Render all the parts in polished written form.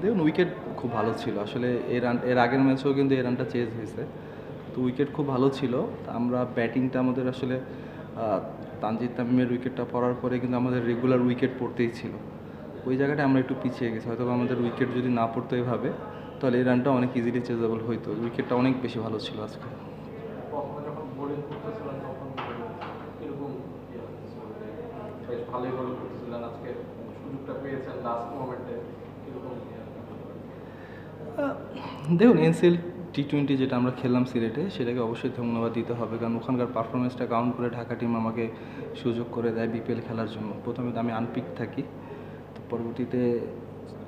দেখুন উইকেট খুব ভালো ছিল আসলে। এর আগের ম্যাচেও কিন্তু এই রানটা চেজ হয়েছে, তো উইকেট খুব ভালো ছিল। আমরা ব্যাটিংটা আমাদের আসলে তানজিদ তামিমের উইকেটটা পড়ার পরে কিন্তু আমাদের রেগুলার উইকেট পড়তেই ছিল। ওই জায়গাটা আমরা একটু পিছিয়ে গেছি, হয়তো আমাদের উইকেট যদি না পড়তো এভাবে, তাহলে এই রানটা অনেক ইজিলি চেজেবল হইতো। উইকেটটা অনেক বেশি ভালো ছিল আজকে। দেখুন এনসিএল টি20 যেটা আমরা খেললাম সিলেটে, সেটাকে অবশ্যই ধন্যবাদ দিতে হবে, কারণ ওখানকার পারফরমেন্সটা কাউন্ট করে ঢাকা টিম আমাকে সুযোগ করে দেয় বিপিএল খেলার জন্য। প্রথমে তো আমি আনপিক থাকি, তো পরবর্তীতে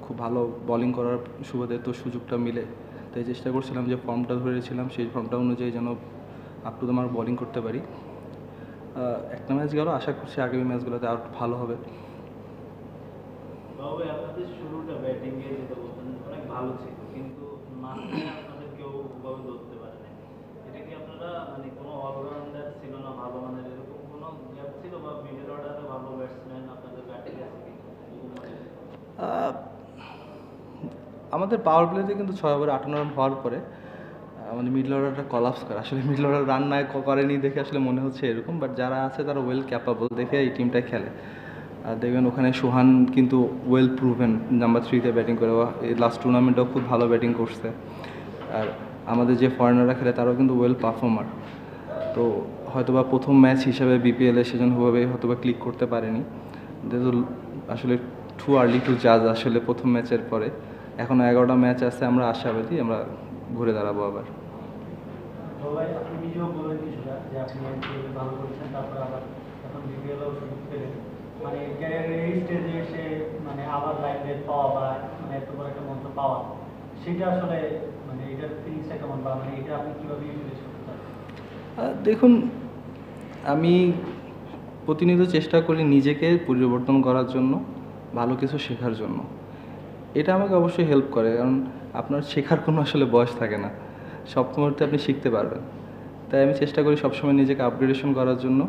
খুব ভালো বোলিং করার সুবাদে তো সুযোগটা মিলে, তাই চেষ্টা করছিলাম যে ফর্মটা ধরেছিলাম সেই ফর্মটা অনুযায়ী যেন up to the mark bowling করতে পারি। একটা ম্যাচ গেল, আশা করছি আগামী ম্যাচগুলোতে আরও ভালো হবে। আপনাদের শুরুটা ব্যাটিং এ যেটা বলতেন অনেক ভালো ছিল, কিন্তু মাঝখানে আপনাদের কেউ ওভাবে ধরতে পারে না। এটা কি আপনারা মানে কোনো অলরাউন্ডার ছিল না ভালো মানের, এরকম কোনো গ্যাপ ছিল, বা মিডল অর্ডারে ভালো ব্যাটসম্যান আপনাদের ব্যাটিং আছে কি? আমাদের পাওয়ার প্লেতে কিন্তু 6 ওভারে 58 রান হওয়ার পরে আমাদের মিডল অর্ডারটা কলাপস করে। আসলে মিডল অর্ডার রান না করেনি দেখে আসলে মনে হচ্ছে এরকম, বাট যারা আছে তারা ওয়েল ক্যাপাবল দেখে এই টিমটা খেলে। আর দেখবেন ওখানে সোহান কিন্তু ওয়েল প্রুভেন নাম্বার 3-তে ব্যাটিং করে, এই লাস্ট টুর্নামেন্টেও খুব ভালো ব্যাটিং করছে। আর আমাদের যে ফরেনাররা খেলে তারাও কিন্তু ওয়েল পারফর্মার। তো হয়তোবা প্রথম ম্যাচ হিসাবে বিপিএলে সেজন্য ওভাবে হয়তোবা ক্লিক করতে পারেনি। আসলে টু আর্লি টু জাজ আসলে প্রথম ম্যাচের পরে। এখনও 11টা ম্যাচ আছে, আমরা আশাবাদী আমরা ঘুরে দাঁড়াবো আবার। আপনি নিজেও বললেন কিছুটা যে আপনি ভালো করেছেন, তারপর আবার এখন বিপিএলও সুযোগ পেলেন, মানে ক্যারিয়ারের এই স্টেজে এসে মানে আবার লাইফে পাওয়া বা মানে এত বড় একটা মঞ্চ পাওয়া, সেটা আসলে মানে এটার ফিলিংসটা কেমন, বা মানে এটা আপনি কীভাবে ইউটিলাইজ করতে চান? দেখুন আমি প্রতিনিয়ত চেষ্টা করি নিজেকে পরিবর্তন করার জন্য, ভালো কিছু শেখার জন্য। এটা আমাকে অবশ্যই হেল্প করে, কারণ আপনার শেখার কোনো আসলে বয়স থাকে না, সব মুহূর্তে আপনি শিখতে পারবেন। তাই আমি চেষ্টা করি সবসময় নিজেকে আপগ্রেডেশন করার জন্য,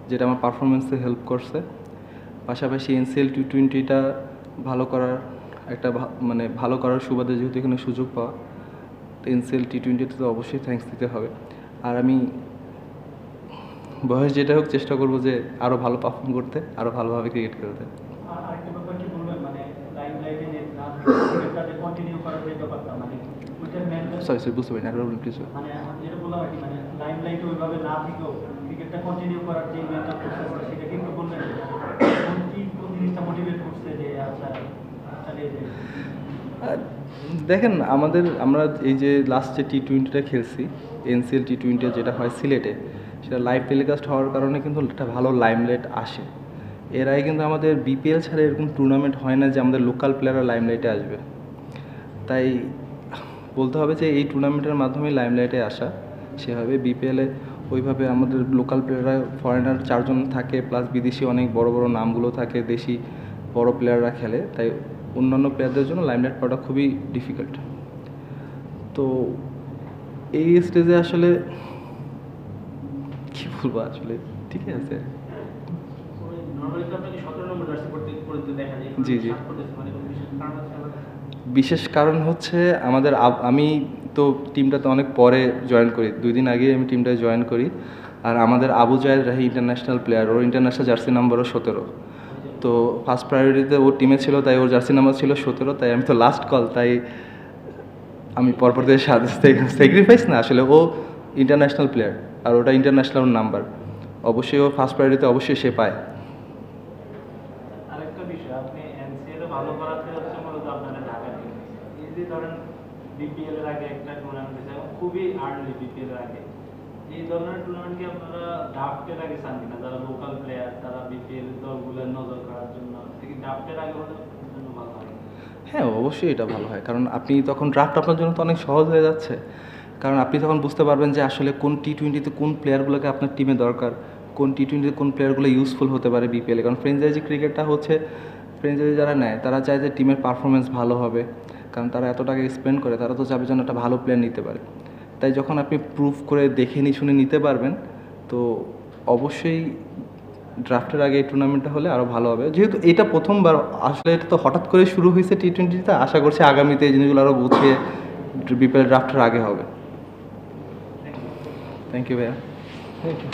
যেটা আমার পারফরমেন্সে হেল্প করছে। পাশাপাশি এনসিএল টি20টা ভালো করার একটা মানে ভালো করার সুবাদে যেহেতু এখানে সুযোগ পাওয়া, এনসিএল টি20তে তো অবশ্যই থ্যাঙ্কস দিতে হবে। আর আমি বয়স যেটা হোক চেষ্টা করবো যে আরও ভালো পারফর্ম করতে, আরও ভালোভাবে ক্রিকেট খেলতে। আরেকটা ব্যাপার কি বলবেন, মানে লাইমলাইটে যে না ক্রিকেটটা যে কন্টিনিউ করার যে ব্যাপারটা, মানে ওইটার মেন্টাল সরি বুঝতে পারি না, আরেকবার বলুন প্লিজ। মানে আমি যেটা বললাম আর কি, মানে লাইমলাইটে ওইভাবে না থেকেও ক্রিকেটটা কন্টিনিউ করার যে মেন্টাল প্রসেসটা, সেটা কিন্তু বললেন কোন জিনিসটা মোটিভেট করছে যে আচ্ছা চালিয়ে যাই? দেখেন আমরা এই যে লাস্ট যে টি20টা খেলছি, এনসিএল টি20 যেটা হয় সিলেটে, সেটা লাইভ টেলিকাস্ট হওয়ার কারণে কিন্তু একটা ভালো লাইমলাইট আসে। এর আগে কিন্তু আমাদের বিপিএল ছাড়া এরকম টুর্নামেন্ট হয় না যে আমাদের লোকাল প্লেয়াররা লাইমলাইটে আসবে। তাই বলতে হবে যে এই টুর্নামেন্টের মাধ্যমে লাইমলাইটে আসা। সেভাবে বিপিএলে ওইভাবে আমাদের লোকাল প্লেয়াররা, ফরেনার 4 জন থাকে, প্লাস বিদেশি অনেক বড় বড় নামগুলো থাকে, দেশি বড় প্লেয়াররা খেলে। তাই অন্যান্য প্লেয়ারদের জন্য লাইমলাইট পাওয়াটা খুবই ডিফিকাল্ট। তো এই স্টেজে আসলে কী বলবো, আসলে ঠিক আছে। জি জি, বিশেষ কারণ হচ্ছে আমাদের আমি তো টিমটাতে অনেক পরে জয়েন করি, 2 দিন আগে আমি টিমটায় জয়েন করি। আর আমাদের আবু জায়েদ রাহি ইন্টারন্যাশনাল প্লেয়ার, ওর ইন্টারন্যাশনাল জার্সি নাম্বারও 17। তো ফার্স্ট প্রায়োরিটিতে ওর টিমে ছিল, তাই ওর জার্সি নাম্বার ছিল 17। তাই আমি তো লাস্ট কল, তাই আমি পরপর থেকে স্যাক্রিফাইস না, আসলে ও ইন্টারন্যাশনাল প্লেয়ার আর ওটা ইন্টারন্যাশনাল নাম্বার, অবশ্যই ও ফার্স্ট প্রায়োরিটিতে অবশ্যই সে পায়। আরেকটা বিষয়, আপনি এনসিএল ভালো করাতে হচ্ছে মূলত আপনাদের ঢাকা টিম। এই যে ধরেন বিপিএল এর আগে একটা টুর্নামেন্ট হয়েছে, খুবই আর্লি বিপিএল এর আগে, এই ধরনের টুর্নামেন্ট কি আপনারা ড্রাফটের আগে চান কিনা? যারা লোকাল প্লেয়ার তারা বিপিএল দলগুলোর নজর করার জন্য ড্রাফটের আগে হলে জন্য ভালো হয়? হ্যাঁ অবশ্যই এটা ভালো হয়, কারণ আপনি তখন ড্রাফট আপনার জন্য তো অনেক সহজ হয়ে যাচ্ছে। কারণ আপনি তখন বুঝতে পারবেন যে আসলে কোন টি20তে কোন প্লেয়ারগুলোকে আপনার টিমে দরকার, কোন টি20তে কোন প্লেয়ারগুলো ইউজফুল হতে পারে বিপিএলে। কারণ ফ্র্যাঞ্চাইজি ক্রিকেটটা হচ্ছে, ফ্র্যাঞ্চাইজি যারা নেয় তারা চায় যে টিমের পারফরমেন্স ভালো হবে, কারণ তারা এত টাকা স্পেন্ড করে, তারা তো চাবে যেন একটা ভালো প্লেয়ার নিতে পারে। তাই যখন আপনি প্রুভ করে দেখে শুনে নিতে পারবেন, তো অবশ্যই ড্রাফটের আগে এই টুর্নামেন্টটা হলে আরও ভালো হবে, যেহেতু এটা প্রথমবার আসলে, এটা তো হঠাৎ করে শুরু হয়েছে T20-তে। আশা করছি আগামীতে এই জিনিসগুলো আরও গুছিয়ে বিপিএল ড্রাফটের আগে হবে। থ্যাংক ইউ ভাইয়া। Thank you.